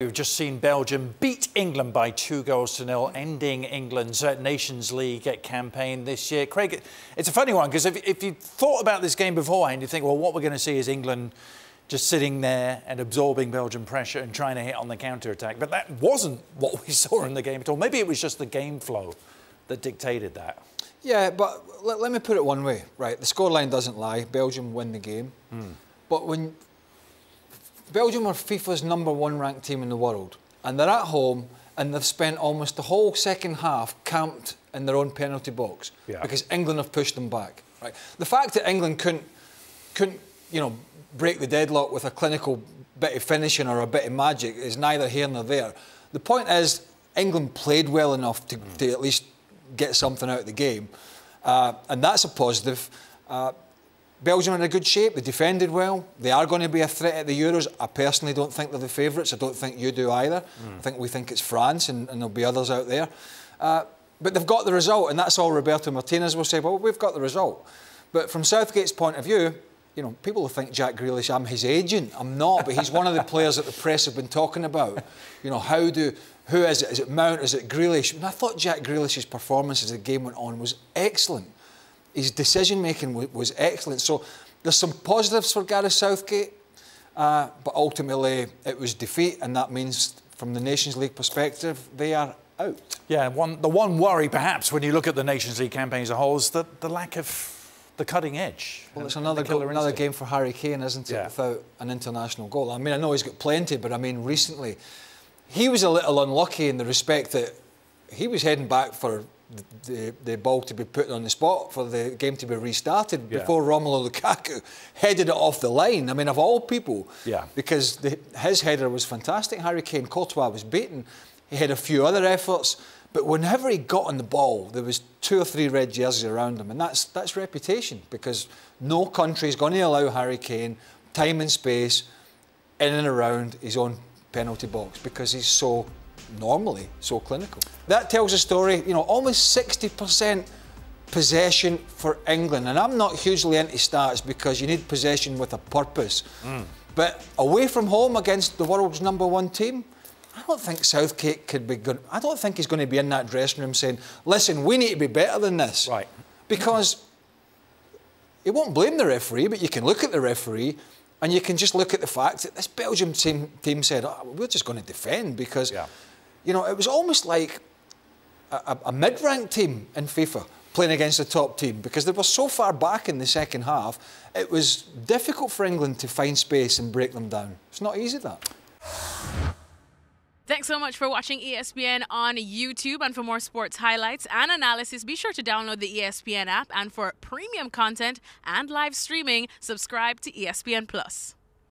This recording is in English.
We've just seen Belgium beat England by 2-0, ending England's Nations League campaign this year. Craig, it's a funny one because if you thought about this game beforehand, you think, well, what we're going to see is England just sitting there and absorbing Belgian pressure and trying to hit on the counter-attack. But that wasn't what we saw in the game at all. Maybe it was just the game flow that dictated that. Yeah, but let me put it one way, right? The scoreline doesn't lie. Belgium win the game. But when Belgium are FIFA's #1 ranked team in the world, and they're at home, and they've spent almost the whole second half camped in their own penalty box because England have pushed them back. Right? The fact that England couldn't, break the deadlock with a clinical bit of finishing or a bit of magic is neither here nor there. The point is, England played well enough to at least get something out of the game, and that's a positive. Belgium are in a good shape. They defended well. They are going to be a threat at the Euros. I personally don't think they're the favourites. I don't think you do either. I think we think it's France, and there'll be others out there. But they've got the result, and that's all Roberto Martinez will say. Well, we've got the result. But from Southgate's point of view, people will think Jack Grealish, I'm his agent. I'm not, but he's one of the players that the press have been talking about. Who is it? Is it Mount? Is it Grealish? And I thought Jack Grealish's performance as the game went on was excellent. His decision-making was excellent. So there's some positives for Gareth Southgate, but ultimately it was defeat, and that means from the Nations League perspective, they are out. Yeah, the one worry perhaps when you look at the Nations League campaign as a whole is the lack of the cutting edge. Well, it's another game for Harry Kane, isn't it, without an international goal. I mean, I know he's got plenty, but I mean, recently, he was a little unlucky in the respect that he was heading back for the ball to be put on the spot for the game to be restarted before Romelu Lukaku headed it off the line. I mean, of all people, because his header was fantastic. Harry Kane, Courtois was beaten. He had a few other efforts, but whenever he got on the ball, there was 2 or 3 red jerseys around him, and that's reputation, because no country is going to allow Harry Kane time and space in and around his own penalty box because he's normally so clinical. That tells a story, almost 60% possession for England. And I'm not hugely into stats because you need possession with a purpose. But away from home against the world's #1 team, I don't think Southgate could be good. I don't think he's going to be in that dressing room saying, listen, we need to be better than this. Right. Because he won't blame the referee, but you can look at the referee and you can just look at the fact that this Belgium team said, we're just going to defend because it was almost like a mid-ranked team in FIFA playing against a top team because they were so far back in the second half, it was difficult for England to find space and break them down. It's not easy, that. Thanks so much for watching ESPN on YouTube. And for more sports highlights and analysis, be sure to download the ESPN app. And for premium content and live streaming, subscribe to ESPN+.